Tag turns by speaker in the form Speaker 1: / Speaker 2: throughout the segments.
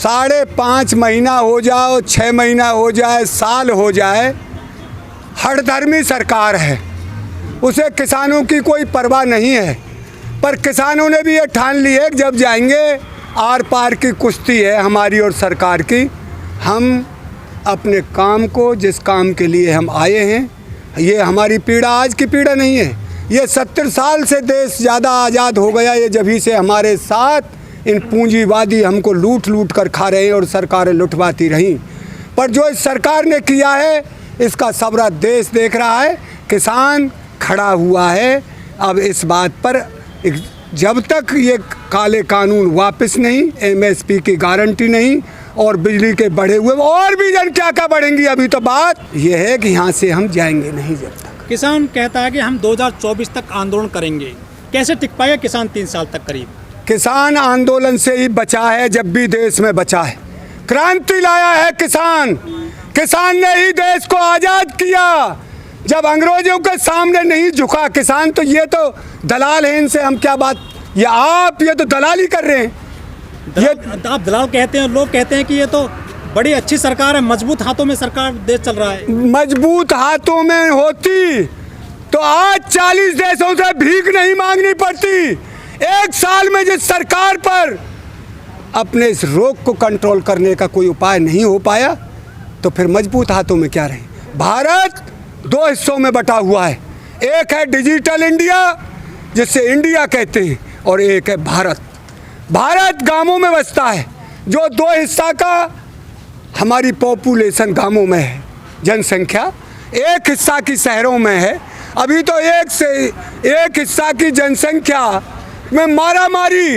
Speaker 1: 5.5 महीना हो जाओ, 6 महीना हो जाए, साल हो जाए, हठधर्मी सरकार है, उसे किसानों की कोई परवाह नहीं है। पर किसानों ने भी ये ठान ली है कि जब जाएंगे आर पार की कुश्ती है हमारी और सरकार की। हम अपने काम को, जिस काम के लिए हम आए हैं, ये हमारी पीड़ा आज की पीड़ा नहीं है, ये 70 साल से देश ज़्यादा आज़ाद हो गया, ये जभी से हमारे साथ इन पूंजीवादी हमको लूट लूट कर खा रहे हैं और सरकारें लुटवाती रहीं। पर जो इस सरकार ने किया है इसका सबरा देश देख रहा है, किसान खड़ा हुआ है। अब इस बात पर जब तक ये काले कानून वापस नहीं, MSP की गारंटी नहीं और बिजली के बढ़े हुए और भी जनसंख्या का बढ़ेंगी, अभी तो बात यह है कि यहाँ से हम जाएंगे नहीं जब तक।
Speaker 2: किसान कहता है कि हम 2024 तक आंदोलन करेंगे, कैसे टिक पाएगा किसान 3 साल तक करीब?
Speaker 1: किसान आंदोलन से ही बचा है, जब भी देश में बचा है। क्रांति लाया है किसान, किसान ने ही देश को आज़ाद किया। जब अंग्रेजों के सामने नहीं झुका किसान, तो ये तो दलाल हैं, इनसे हम क्या बात, ये आप ये तो दलाली कर रहे हैं।
Speaker 2: ये आप दलाल कहते हैं, लोग कहते हैं कि ये तो बड़ी अच्छी सरकार है, मजबूत हाथों में सरकार देश चल रहा है।
Speaker 1: मजबूत हाथों में होती तो आज 40 देशों से भीख नहीं मांगनी पड़ती। एक साल में जिस सरकार पर अपने इस रोग को कंट्रोल करने का कोई उपाय नहीं हो पाया, तो फिर मजबूत हाथों में क्या रहे। भारत 2 हिस्सों में बटा हुआ है, एक है डिजिटल इंडिया जिसे इंडिया कहते हैं, और एक है भारत। भारत गांवों में बसता है, जो 2 हिस्सा का हमारी पॉपुलेशन गांवों में है, जनसंख्या, एक हिस्सा की शहरों में है। अभी तो एक हिस्सा की जनसंख्या में मारा मारी,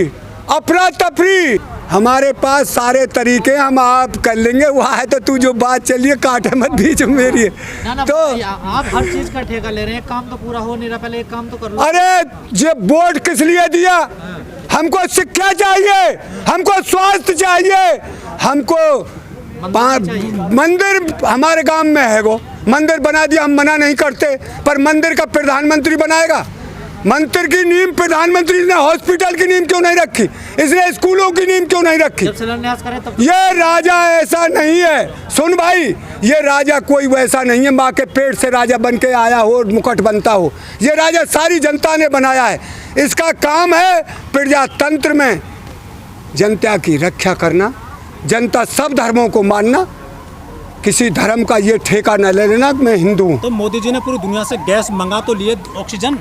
Speaker 1: अफरा तफरी। हमारे पास सारे तरीके हम आप कर लेंगे, वहाँ है तो तू जो बात चलिए काटे मत बीच में मेरी।
Speaker 3: तो आप हर चीज का ठेका ले रहे हैं, काम तो पूरा हो नहीं रहा, पहले एक काम तो कर लो।
Speaker 1: अरे ये वोट किस लिए दिया? हमको शिक्षा चाहिए, हमको स्वास्थ्य चाहिए, हमको मंदिर हमारे गांव में है, वो मंदिर बना दिया, हम मना नहीं करते, पर मंदिर का प्रधानमंत्री बनाएगा? मंदिर की नींव प्रधानमंत्री ने हॉस्पिटल की नींव क्यों नहीं रखी? इसने स्कूलों की नींव क्यों नहीं रखी? ये राजा ऐसा नहीं है, सुन भाई, ये राजा कोई वैसा नहीं है माँ के पेट से राजा बन के आया हो, मुकुट बनता हो। ये राजा सारी जनता ने बनाया है। इसका काम है प्रजातंत्र में जनता की रक्षा करना, जनता सब धर्मों को मानना, किसी धर्म का ये ठेका न ले लेना मैं हिंदू हूँ।
Speaker 2: तो मोदी जी ने पूरी दुनिया से गैस मंगा तो लिए, ऑक्सीजन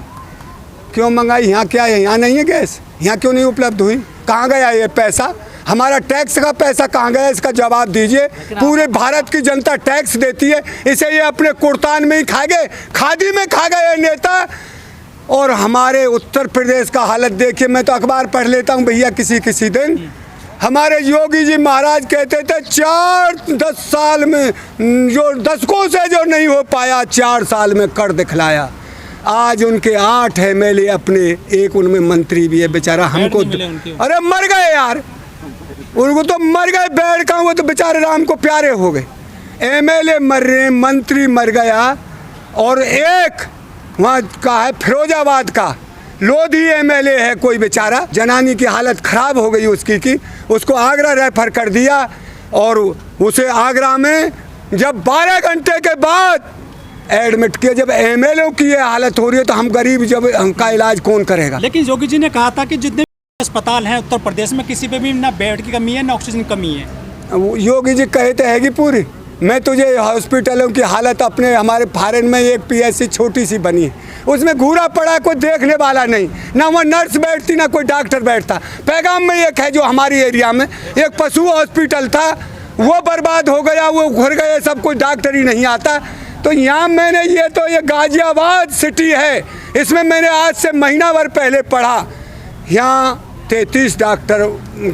Speaker 1: क्यों मंगाई? यहाँ क्या है? यहाँ नहीं है गैस, यहाँ क्यों नहीं उपलब्ध हुई? कहाँ गया ये पैसा? हमारा टैक्स का पैसा कहाँ गया? इसका जवाब दीजिए। पूरे भारत की जनता टैक्स देती है, इसे ये अपने कुर्तान में ही खा गए, खादी में खा गए नेता। और हमारे उत्तर प्रदेश का हालत देखिए, मैं तो अखबार पढ़ लेता हूँ भैया किसी दिन। हमारे योगी जी महाराज कहते थे 4-10 साल में जो दशकों से जो नहीं हो पाया, 4 साल में कर दिखलाया। आज उनके 8 MLA अपने, एक उनमें मंत्री भी है बेचारा, हमको अरे मर गए यार, उनको तो मर गए, बैठ का वो तो बेचारे राम को प्यारे हो गए। MLA मर रहे, मंत्री मर गया। और एक वहाँ का है फिरोजाबाद का लोधी MLA है कोई बेचारा, जनानी की हालत खराब हो गई उसकी की, उसको आगरा रेफर कर दिया। और उसे आगरा में जब 12 घंटे के बाद एडमिट किया। जब MLA की ये हालत हो रही है तो हम गरीब जब हमका इलाज कौन करेगा?
Speaker 2: लेकिन योगी जी ने कहा था कि जितने अस्पताल हैं उत्तर प्रदेश में किसी पे भी ना बेड की कमी है ना ऑक्सीजन की कमी है।
Speaker 1: योगी जी कहते हैं कि पूरी, मैं तुझे हॉस्पिटलों की हालत अपने हमारे फॉरेन में एक PSC छोटी सी बनी है, उसमें घूरा पड़ा, कोई देखने वाला नहीं, ना वहाँ नर्स बैठती ना कोई डॉक्टर बैठता। पैगाम में एक है जो हमारी एरिया में एक पशु हॉस्पिटल था, वो बर्बाद हो गया, वो घुर गए, सब कोई डॉक्टर ही नहीं आता। तो यहाँ मैंने ये गाजियाबाद सिटी है, इसमें मैंने आज से महीना भर पहले पढ़ा, यहाँ 33 डॉक्टर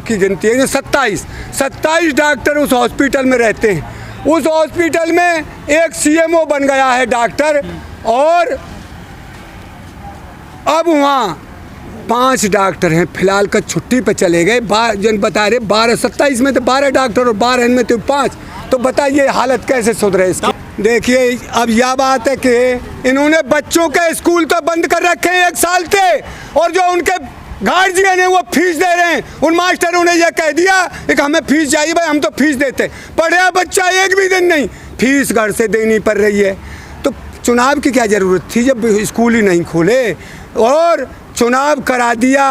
Speaker 1: की गिनती है, 27 डॉक्टर उस हॉस्पिटल में रहते हैं। उस हॉस्पिटल में एक CMO बन गया है डॉक्टर, और अब वहाँ 5 डॉक्टर हैं, फिलहाल का छुट्टी पे चले गए। जन बता रहे 27 में तो 12 डॉक्टर और 12 में तो 5, तो बताइए हालत कैसे सुधरे इसकी? देखिए अब यह बात है कि इन्होंने बच्चों के स्कूल तो बंद कर रखे हैं 1 साल से, और जो उनके गार्जियन है वो फीस दे रहे हैं, उन मास्टरों ने यह कह दिया कि हमें फीस चाहिए, भाई हम तो फीस देते, पढ़ा बच्चा एक भी दिन नहीं, फीस घर से देनी पड़ रही है। तो चुनाव की क्या ज़रूरत थी जब स्कूल ही नहीं खोले, और चुनाव करा दिया,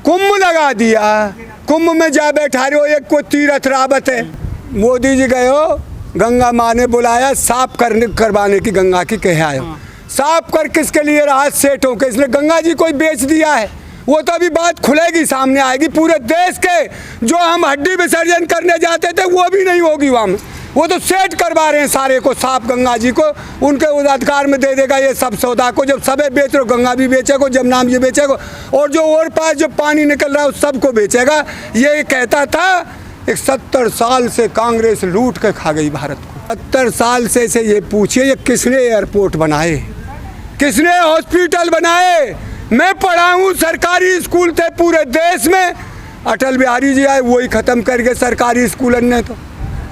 Speaker 1: कुंभ लगा दिया, कुंभ में जा बैठा रहे हो, एक को तीरथ रावत है। मोदी जी गए हो, गंगा माँ ने बुलाया, साफ करवाने की गंगा की कह आए हो। साफ कर किसके लिए रहा? सेठों के। इसलिए गंगा जी कोई बेच दिया है, वो तो अभी बात खुलेगी, सामने आएगी। पूरे देश के जो हम हड्डी विसर्जन करने जाते थे वो भी नहीं होगी वहाँ में, वो तो सेट करवा रहे हैं सारे को साफ गंगा जी को, उनके अधिकार में दे देगा ये सब सौदा को। जब सबे बेच रहे हो, गंगा भी बेचेगा, जमुना भी बेचेगा, और जो और पास जो पानी निकल रहा है उस सबको बेचेगा। ये कहता था 70 साल से कांग्रेस लूट के खा गई भारत को। 70 साल से ये पूछिए ये किसने एयरपोर्ट बनाए, किसने हॉस्पिटल बनाए? मैं पढ़ा हूँ, सरकारी स्कूल थे पूरे देश में, अटल बिहारी जी आए वही ख़त्म कर गए सरकारी स्कूल ने। तो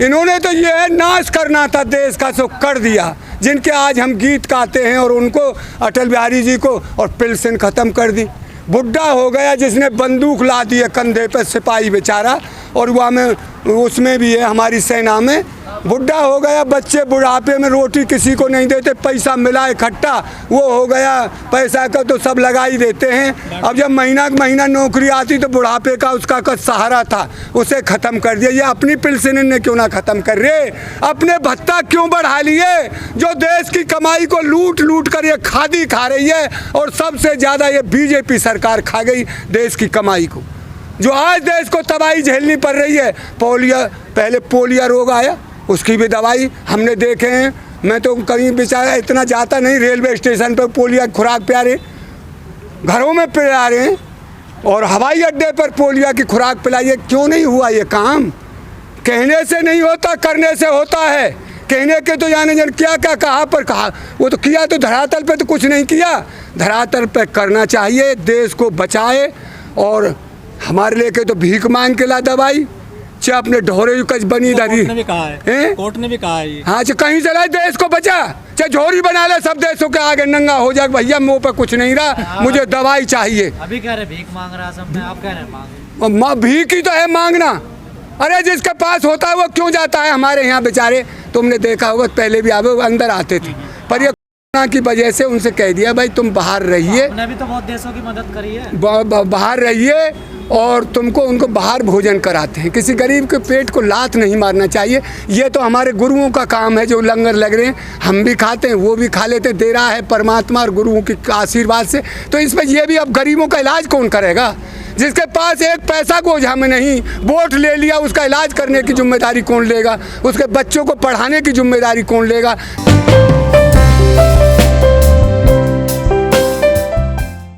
Speaker 1: इन्होंने तो ये है नाश करना था देश का, सो कर दिया। जिनके आज हम गीत गाते हैं और उनको अटल बिहारी जी को, और पेंशन ख़त्म कर दी। बुढ़ा हो गया जिसने बंदूक ला दी है कंधे पे, सिपाही बेचारा, और वहाँ में उसमें भी है हमारी सेना में, बुढ़ा हो गया। बच्चे बुढ़ापे में रोटी किसी को नहीं देते, पैसा मिला इकट्ठा, वो हो गया, पैसा का तो सब लगा ही देते हैं। अब जब महीना नौकरी आती तो बुढ़ापे का उसका का सहारा था, उसे ख़त्म कर दिया। ये अपनी पेंशन ने क्यों ना ख़त्म कर रहे, अपने भत्ता क्यों बढ़ा लिए? जो देश की कमाई को लूट लूट कर ये खादी खा रही है, और सबसे ज़्यादा ये बीजेपी सरकार खा गई देश की कमाई को, जो आज देश को तबाही झेलनी पड़ रही है। पहले पोलियो रोग आया, उसकी भी दवाई हमने देखे हैं। मैं तो कहीं बेचारा इतना जाता नहीं, रेलवे स्टेशन पर पोलियो की खुराक पिला रहे, घरों में पिला रहे हैं, और हवाई अड्डे पर पोलियो की खुराक पिलाइए। क्यों नहीं हुआ ये काम? कहने से नहीं होता, करने से होता है। कहने के तो जाने जन क्या क्या कहा पर कहा, वो तो किया तो धरातल पे तो कुछ नहीं किया। धरातल पे करना चाहिए, देश को बचाए। और हमारे लेके तो भीख मांग के ला दवाई, चाहे अपने ढोरे कच बनी धरी,
Speaker 2: कोर्ट ने भी कहा है, कोर्ट ने भी कहा है।
Speaker 1: हाँ, चाहे कहीं से लाए, देश को बचा, चाहे झोरी बना ले, सब देशों के आगे नंगा हो जाए, भैया मुँह पे कुछ नहीं रहा, मुझे दवाई चाहिए।
Speaker 3: अभी कह रहे भीख मांग रहा सब में, आप कह रहे मांग,
Speaker 1: भीख ही तो है मांगना। अरे जिसके पास होता है वो क्यों जाता है? हमारे यहाँ बेचारे, तुमने देखा होगा, पहले भी आवे अंदर आते थे, पर ये कोरोना की वजह से उनसे कह दिया भाई तुम बाहर रहिए।
Speaker 3: आपने भी तो बहुत देशों की मदद करी है,
Speaker 1: बाहर रहिए, और तुमको उनको बाहर भोजन कराते हैं। किसी गरीब के पेट को लात नहीं मारना चाहिए। ये तो हमारे गुरुओं का काम है, जो लंगर लग रहे हैं हम भी खाते हैं, वो भी खा लेते, दे रहा है परमात्मा और गुरुओं के आशीर्वाद से। तो इसमें ये भी, अब गरीबों का इलाज कौन करेगा? जिसके पास एक पैसा को ओझा में नहीं, वोट ले लिया, उसका इलाज करने की जिम्मेदारी कौन लेगा? उसके बच्चों को पढ़ाने की जिम्मेदारी कौन लेगा?